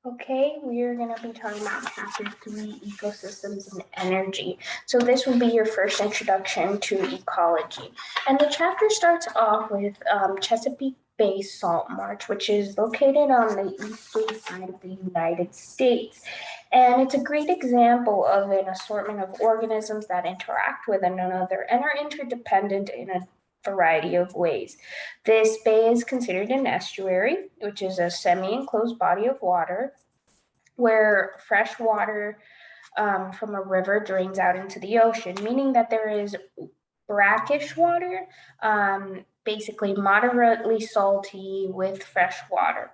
Okay, we're going to be talking about chapter 3, ecosystems and energy. So this will be your first introduction to ecology. And the chapter starts off with Chesapeake Bay Salt Marsh, which is located on the eastern side of the United States. And it's a great example of an assortment of organisms that interact with one another and are interdependent in a variety of ways. This bay is considered an estuary, which is a semi-enclosed body of water where fresh water from a river drains out into the ocean, meaning that there is brackish water, basically moderately salty with fresh water.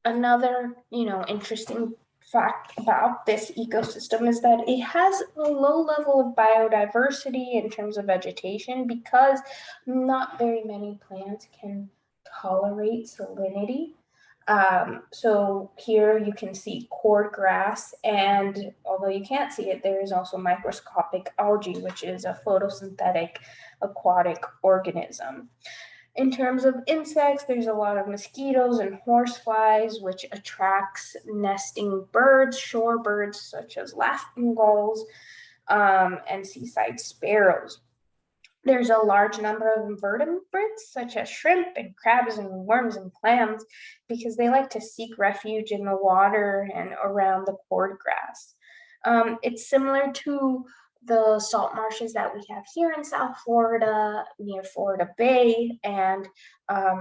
Another, interesting fact about this ecosystem is that it has a low level of biodiversity in terms of vegetation because not very many plants can tolerate salinity. So here you can see cordgrass, and although you can't see it, there is also microscopic algae, which is a photosynthetic aquatic organism. In terms of insects, there's a lot of mosquitoes and horseflies, which attracts nesting birds, shorebirds such as laughing gulls, and seaside sparrows. There's a large number of invertebrates, such as shrimp and crabs and worms and clams, because they like to seek refuge in the water and around the cordgrass. It's similar to the salt marshes that we have here in South Florida, near Florida Bay, and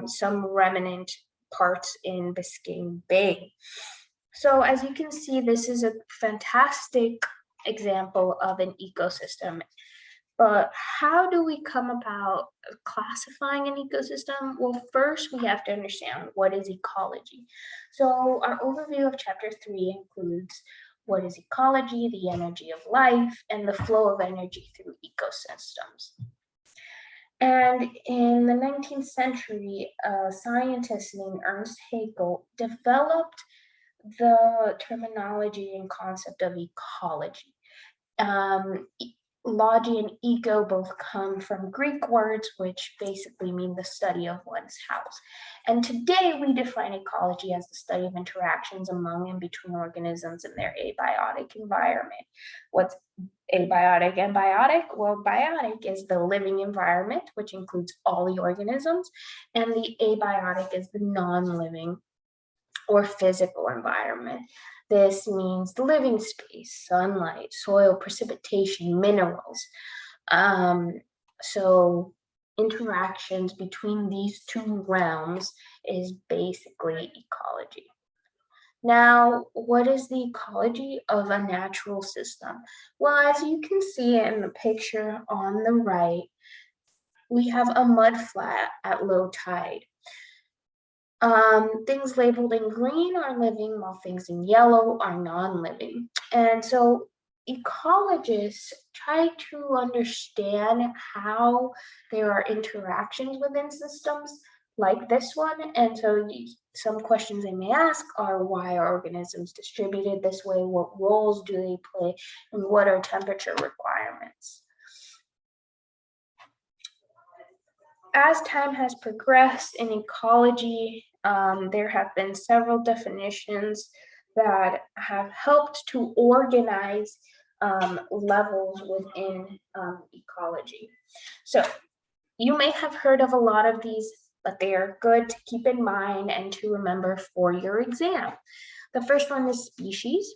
some remnant parts in Biscayne Bay. So as you can see, this is a fantastic example of an ecosystem. But how do we come about classifying an ecosystem? Well, first we have to understand what is ecology. So our overview of chapter 3 includes what is ecology, the energy of life, and the flow of energy through ecosystems. And in the 19th century, a scientist named Ernst Haeckel developed the terminology and concept of ecology. Logy and eco both come from Greek words, which basically mean the study of one's house. And today we define ecology as the study of interactions among and between organisms in their abiotic environment. What's abiotic and biotic? Well, biotic is the living environment, which includes all the organisms, and the abiotic is the non-living or physical environment. This means the living space, sunlight, soil, precipitation, minerals. So interactions between these two realms is basically ecology. Now, what is the ecology of a natural system? Well, as you can see in the picture on the right, we have a mud flat at low tide. Things labeled in green are living, while things in yellow are non-living. And so ecologists try to understand how there are interactions within systems like this one. And so some questions they may ask are, why are organisms distributed this way? What roles do they play? And what are temperature requirements? As time has progressed in ecology, there have been several definitions that have helped to organize levels within ecology. So you may have heard of a lot of these, but they are good to keep in mind and to remember for your exam. The first one is species,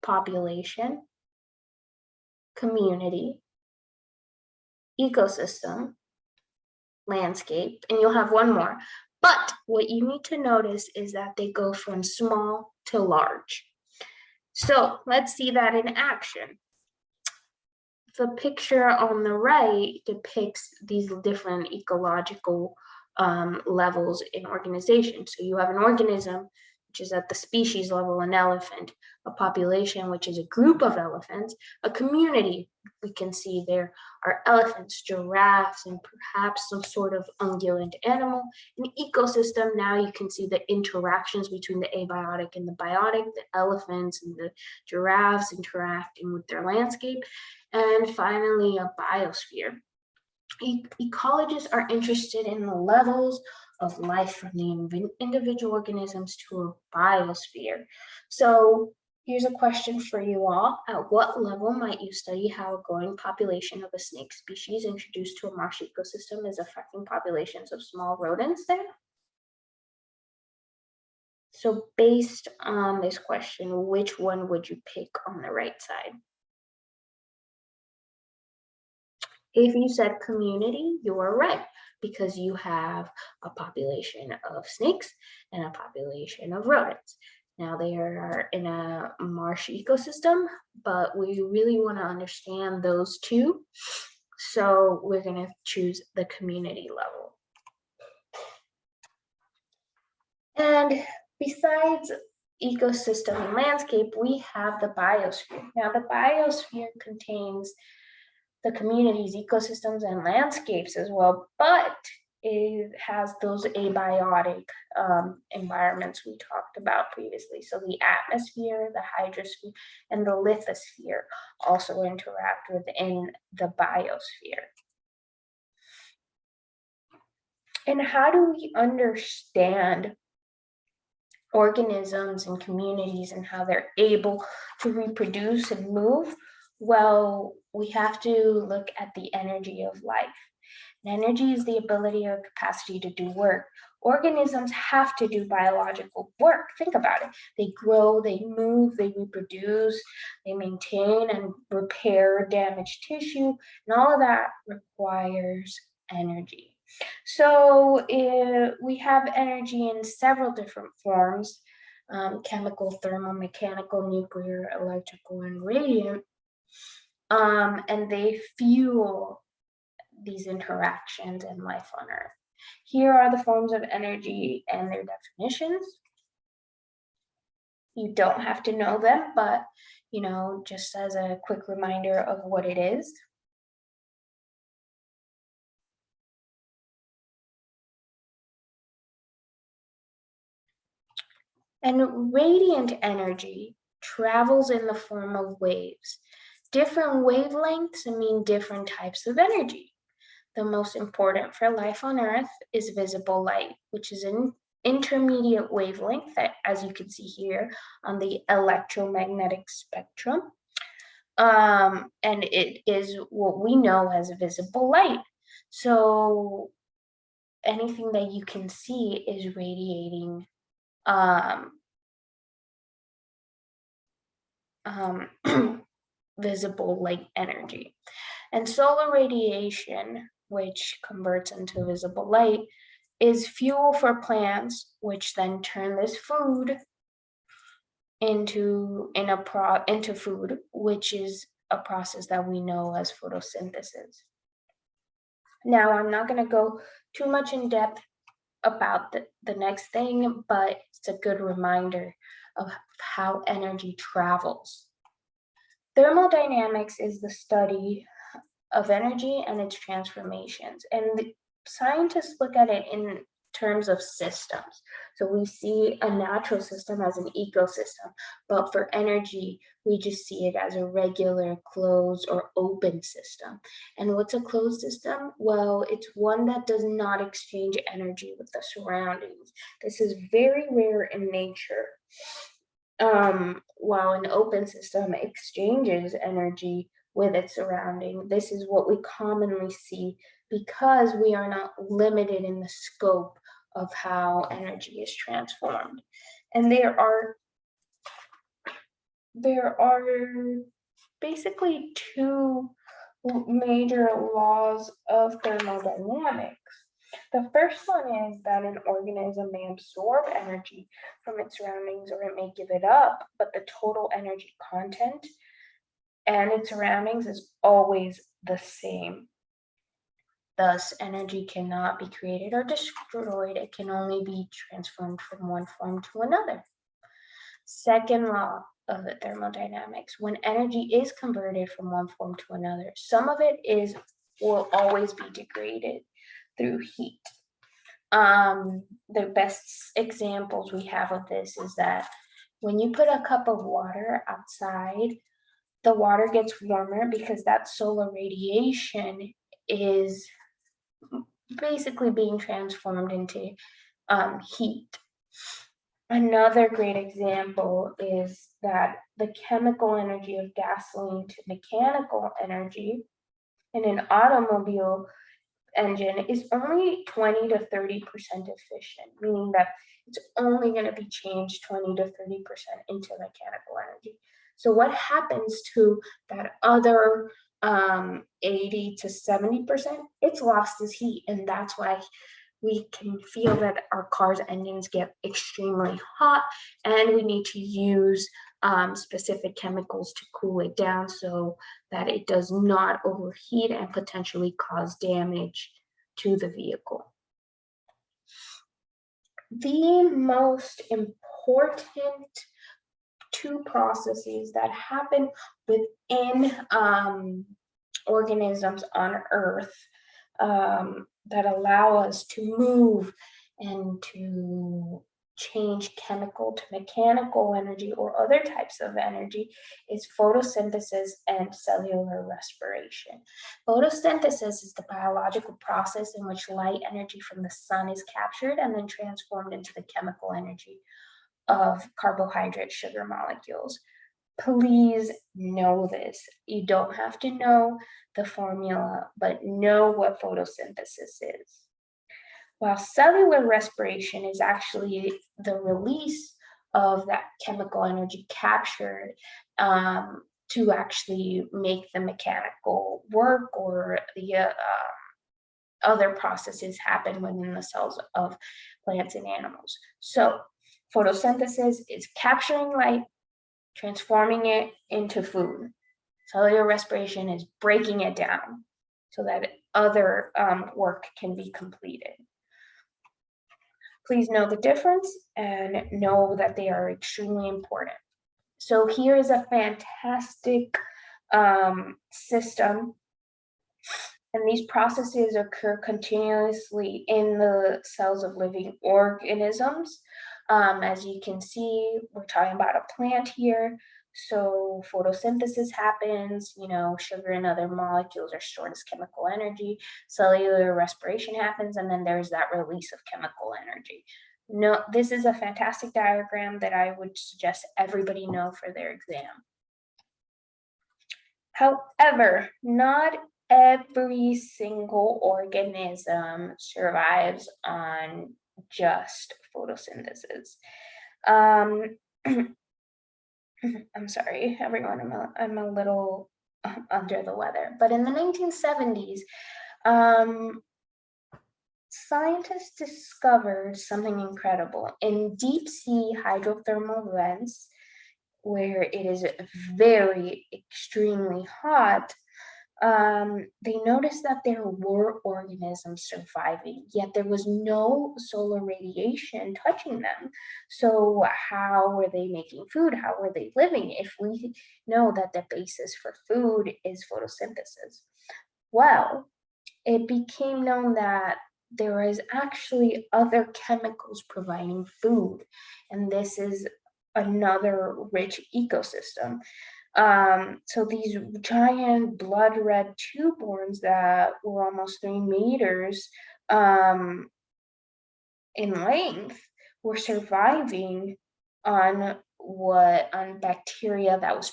population, community, ecosystem, landscape, and you'll have one more. But what you need to notice is that they go from small to large. So let's see that in action. The picture on the right depicts these different ecological levels in organization. So you have an organism, which is at the species level, an elephant, a population, which is a group of elephants, a community. We can see there are elephants, giraffes, and perhaps some sort of ungulate animal. An ecosystem, now you can see the interactions between the abiotic and the biotic, the elephants and the giraffes interacting with their landscape. And finally, a biosphere. Ecologists are interested in the levels of life from the individual organisms to a biosphere. So here's a question for you all. At what level might you study how a growing population of a snake species introduced to a marsh ecosystem is affecting populations of small rodents there? So based on this question, which one would you pick on the right side? If you said community, you are right, because you have a population of snakes and a population of rodents. Now they are in a marsh ecosystem, but we really want to understand those two. So we're going to choose the community level. And besides ecosystem and landscape, we have the biosphere. Now the biosphere contains the communities, ecosystems, and landscapes as well, but it has those abiotic environments we talked about previously. So the atmosphere, the hydrosphere, and the lithosphere also interact within the biosphere. And how do we understand organisms and communities and how they're able to reproduce and move? Well, we have to look at the energy of life. And energy is the ability or capacity to do work. Organisms have to do biological work. Think about it. They grow, they move, they reproduce, they maintain and repair damaged tissue, and all of that requires energy. So we have energy in several different forms, chemical, thermal, mechanical, nuclear, electrical, and radiant. And they fuel these interactions in life on Earth. Here are the forms of energy and their definitions. You don't have to know them, but just as a quick reminder of what it is. And radiant energy travels in the form of waves. Different wavelengths mean different types of energy. The most important for life on Earth is visible light, which is an intermediate wavelength that, as you can see here, on the electromagnetic spectrum. And it is what we know as visible light. So anything that you can see is radiating visible light energy. And solar radiation, which converts into visible light, is fuel for plants, which then turn this food into food, which is a process that we know as photosynthesis. Now, I'm not going to go too much in depth about the next thing, but it's a good reminder of how energy travels. Thermodynamics is the study of energy and its transformations. And scientists look at it in terms of systems. So we see a natural system as an ecosystem, but for energy, we just see it as a regular closed or open system. And what's a closed system? Well, it's one that does not exchange energy with the surroundings. This is very rare in nature. While an open system exchanges energy with its surrounding. This is what we commonly see because we are not limited in the scope of how energy is transformed. And there are basically two major laws of thermodynamics. The first one is that an organism may absorb energy from its surroundings or it may give it up, but the total energy content and its surroundings is always the same. Thus, energy cannot be created or destroyed. It can only be transformed from one form to another. Second law of thermodynamics, when energy is converted from one form to another, some of it will always be degraded through heat. The best examples we have of this is that when you put a cup of water outside, the water gets warmer because that solar radiation is basically being transformed into heat. Another great example is that the chemical energy of gasoline to mechanical energy in an automobile engine is only 20 to 30% efficient, meaning that it's only going to be changed 20 to 30% into mechanical energy. So what happens to that other 80 to 70%? It's lost as heat, and that's why we can feel that our car's engines get extremely hot, and we need to use specific chemicals to cool it down so that it does not overheat and potentially cause damage to the vehicle. The most important two processes that happen within organisms on Earth that allow us to move and to change chemical to mechanical energy or other types of energy is photosynthesis and cellular respiration. Photosynthesis is the biological process in which light energy from the sun is captured and then transformed into the chemical energy of carbohydrate sugar molecules. Please know this. You don't have to know the formula, but know what photosynthesis is. While cellular respiration is actually the release of that chemical energy captured to actually make the mechanical work or the other processes happen within the cells of plants and animals. So photosynthesis is capturing light, transforming it into food. Cellular respiration is breaking it down so that other work can be completed. Please know the difference and know that they are extremely important. So here is a fantastic system, and these processes occur continuously in the cells of living organisms. As you can see, we're talking about a plant here. So photosynthesis happens, sugar and other molecules are stored as chemical energy. Cellular respiration happens, and then there's that release of chemical energy. No, this is a fantastic diagram that I would suggest everybody know for their exam. However, not every single organism survives on just photosynthesis. I'm sorry, everyone, I'm a little under the weather. But in the 1970s, scientists discovered something incredible. In deep sea hydrothermal vents, where it is very extremely hot, they noticed that there were organisms surviving, yet there was no solar radiation touching them. So how were they making food? How were they living if we know that the basis for food is photosynthesis? Well, it became known that there is actually other chemicals providing food, and this is another rich ecosystem. So these giant blood red tube worms that were almost 3 meters in length were surviving on bacteria that was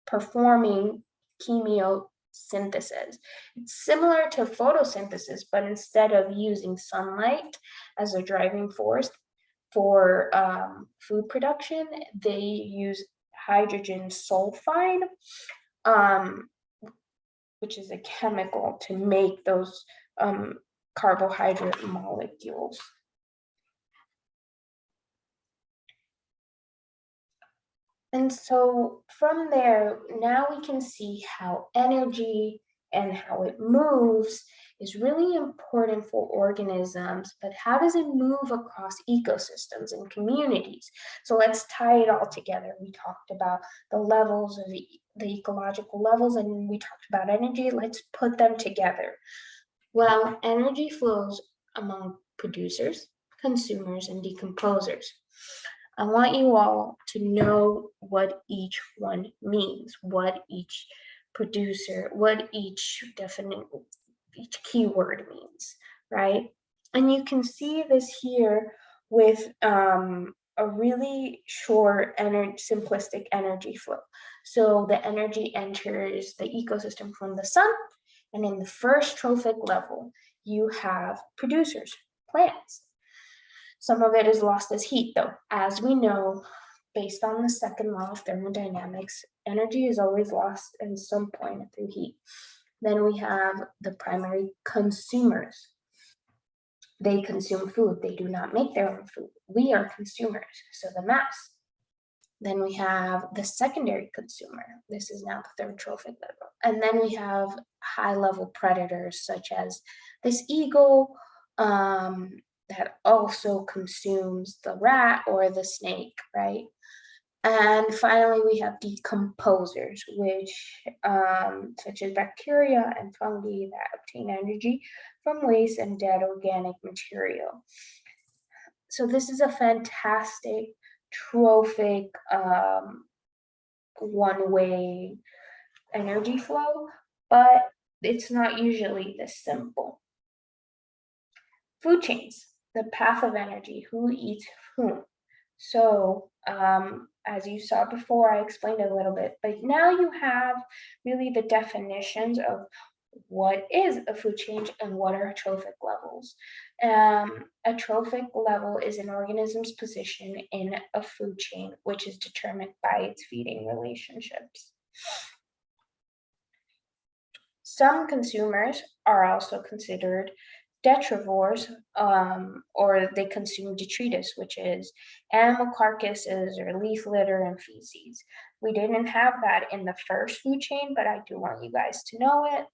performing chemiosynthesis. It's similar to photosynthesis, but instead of using sunlight as a driving force for food production, they use hydrogen sulfide, which is a chemical to make those carbohydrate molecules. And so from there, now we can see how energy and how it moves is really important for organisms, but how does it move across ecosystems and communities? So let's tie it all together. We talked about the levels of the ecological levels, and we talked about energy. Let's put them together. Well, energy flows among producers, consumers, and decomposers. I want you all to know what each one means, what each producer, what each definite each keyword means, right? And you can see this here with a really short, simplistic energy flow. So the energy enters the ecosystem from the sun, and in the first trophic level, you have producers, plants. Some of it is lost as heat, though. As we know, based on the second law of thermodynamics, energy is always lost at some point through heat. Then we have the primary consumers. They consume food. They do not make their own food. We are consumers, so the mass. Then we have the secondary consumer. This is now the third trophic level. And then we have high-level predators such as this eagle that also consumes the rat or the snake, right? And finally, we have decomposers, which such as bacteria and fungi that obtain energy from waste and dead organic material. So this is a fantastic trophic one-way energy flow, but it's not usually this simple. Food chains, the path of energy, who eats whom. So as you saw before, I explained a little bit, but now you have really the definitions of what is a food chain and what are trophic levels. A trophic level is an organism's position in a food chain, which is determined by its feeding relationships. Some consumers are also considered detrivores, or they consume detritus, which is animal carcasses or leaf litter and feces. We didn't have that in the first food chain, but I do want you guys to know it.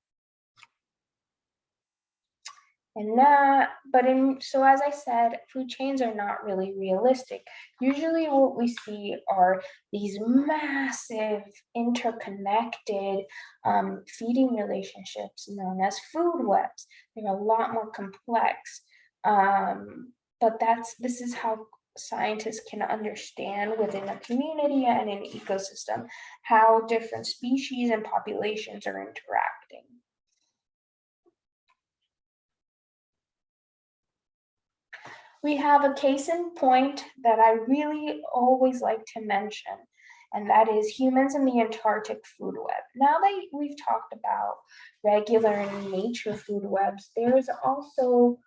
So as I said, food chains are not really realistic. Usually what we see are these massive interconnected feeding relationships known as food webs. They're a lot more complex, but this is how scientists can understand within a community and an ecosystem how different species and populations are interacting. We have a case in point that I really always like to mention, and that is humans in the Antarctic food web. Now that we've talked about regular nature food webs, there's also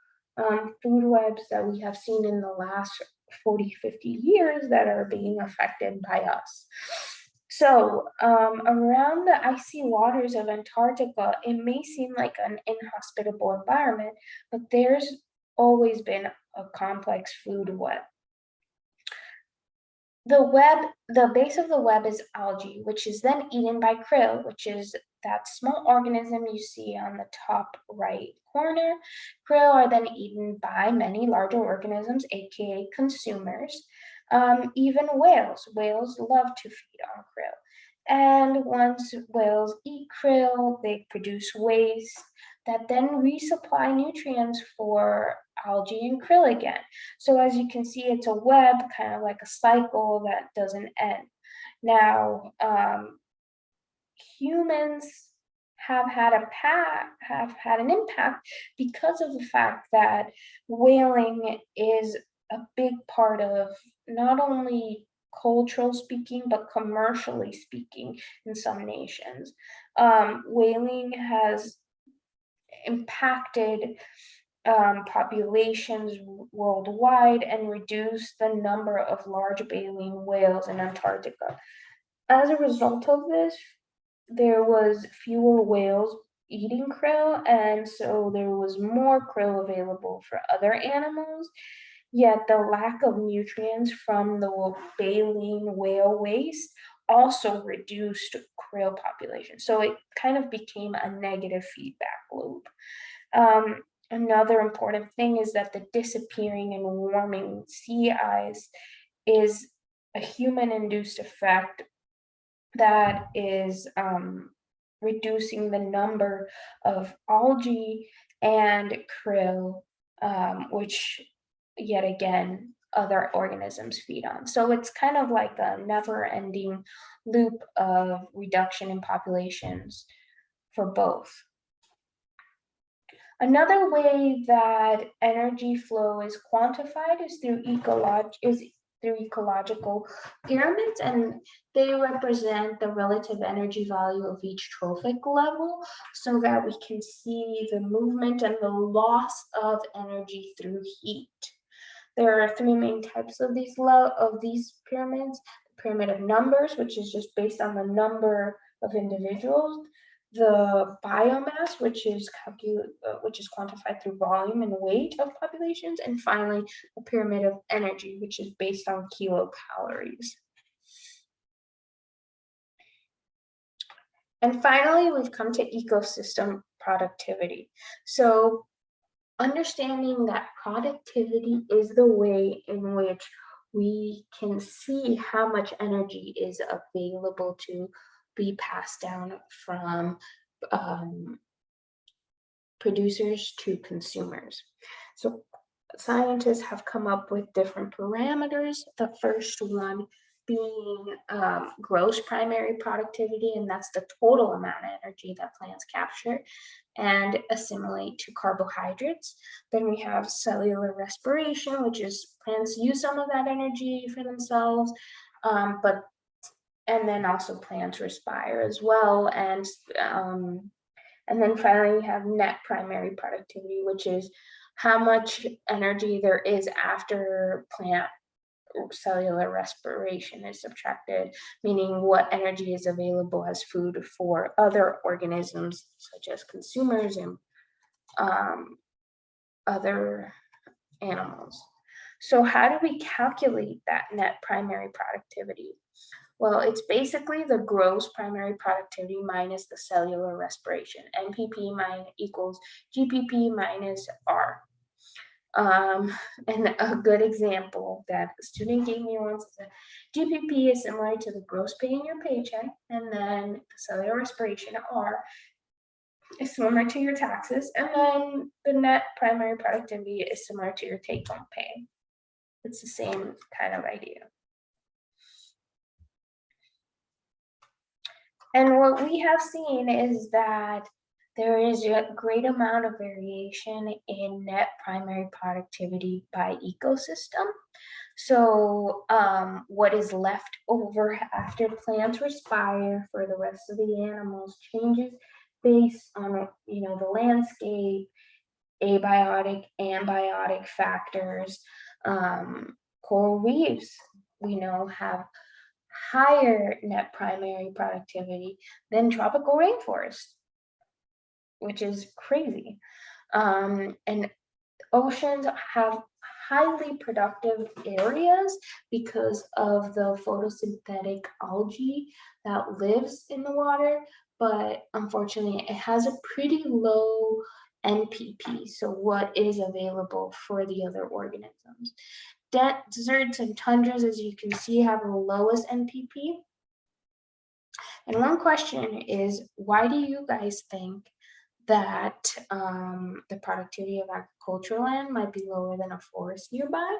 food webs that we have seen in the last 40, 50 years that are being affected by us. So around the icy waters of Antarctica, it may seem like an inhospitable environment, but there's always been a complex food web. The base of the web is algae, which is then eaten by krill, which is that small organism you see on the top right corner. Krill are then eaten by many larger organisms, aka consumers. Even whales. Whales love to feed on krill. And once whales eat krill, they produce waste that then resupply nutrients for algae and krill again. So as you can see, it's a web, kind of like a cycle that doesn't end. Now, humans have had an impact because of the fact that whaling is a big part of not only cultural speaking, but commercially speaking in some nations. Whaling has impacted populations worldwide and reduced the number of large baleen whales in Antarctica. As a result of this, there was fewer whales eating krill, and so there was more krill available for other animals. Yet the lack of nutrients from the baleen whale waste also reduced krill population. So it kind of became a negative feedback loop. Another important thing is that the disappearing and warming sea ice is a human-induced effect that is reducing the number of algae and krill, which yet again other organisms feed on. So it's kind of like a never-ending loop of reduction in populations for both. Another way that energy flow is quantified is through ecological pyramids, and they represent the relative energy value of each trophic level so that we can see the movement and the loss of energy through heat. There are three main types of these pyramids. The pyramid of numbers, which is just based on the number of individuals. The biomass, which is quantified through volume and weight of populations, and finally, a pyramid of energy, which is based on kilocalories. And finally, we've come to ecosystem productivity. So understanding that productivity is the way in which we can see how much energy is available to be passed down from producers to consumers. So scientists have come up with different parameters. The first one being gross primary productivity, and that's the total amount of energy that plants capture and assimilate to carbohydrates. Then we have cellular respiration, which is plants use some of that energy for themselves, and then also plants respire as well. And then finally, we have net primary productivity, which is how much energy there is after plant cellular respiration is subtracted, meaning what energy is available as food for other organisms, such as consumers and other animals. So how do we calculate that net primary productivity? Well, it's basically the gross primary productivity minus the cellular respiration. NPP equals GPP minus R. And a good example that a student gave me once is that GPP is similar to the gross pay in your paycheck, and then the cellular respiration, R, is similar to your taxes, and then the net primary productivity is similar to your take-home pay. It's the same kind of idea. And what we have seen is that there is a great amount of variation in net primary productivity by ecosystem. So what is left over after plants respire for the rest of the animals changes based on the landscape, abiotic, ambiotic factors. Coral reefs, we know, have higher net primary productivity than tropical rainforests, which is crazy. And oceans have highly productive areas because of the photosynthetic algae that lives in the water, but unfortunately it has a pretty low NPP, so what is available for the other organisms. Deserts and tundras, as you can see, have the lowest NPP. And one question is, why do you guys think that the productivity of agricultural land might be lower than a forest nearby?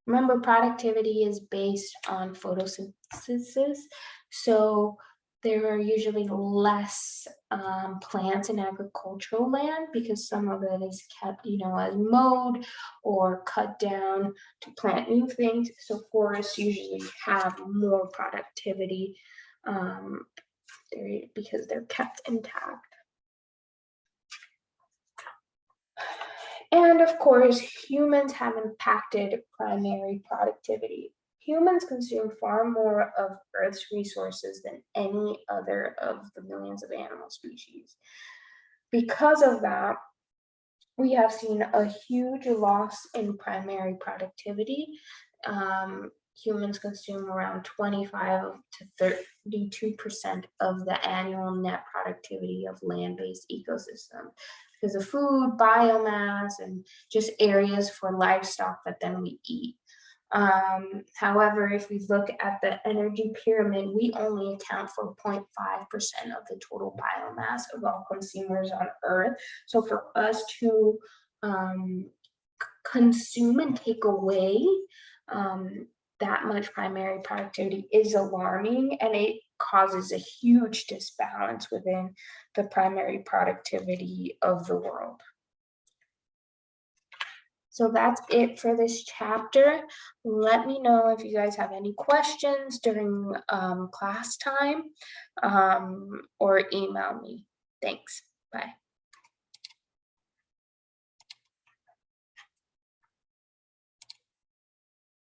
Remember, productivity is based on photosynthesis, so there are usually less plants in agricultural land because some of it is kept, as mowed or cut down to plant new things. So forests usually have more productivity because they're kept intact. And of course, humans have impacted primary productivity. Humans consume far more of Earth's resources than any other of the millions of animal species. Because of that, we have seen a huge loss in primary productivity. Humans consume around 25 to 32% of the annual net productivity of land-based ecosystems because of food, biomass, and just areas for livestock that then we eat. However, if we look at the energy pyramid, we only account for 0.5% of the total biomass of all consumers on Earth. So for us to consume and take away that much primary productivity is alarming, and it causes a huge disbalance within the primary productivity of the world. So that's it for this chapter. Let me know if you guys have any questions during class time, or email me. Thanks. Bye.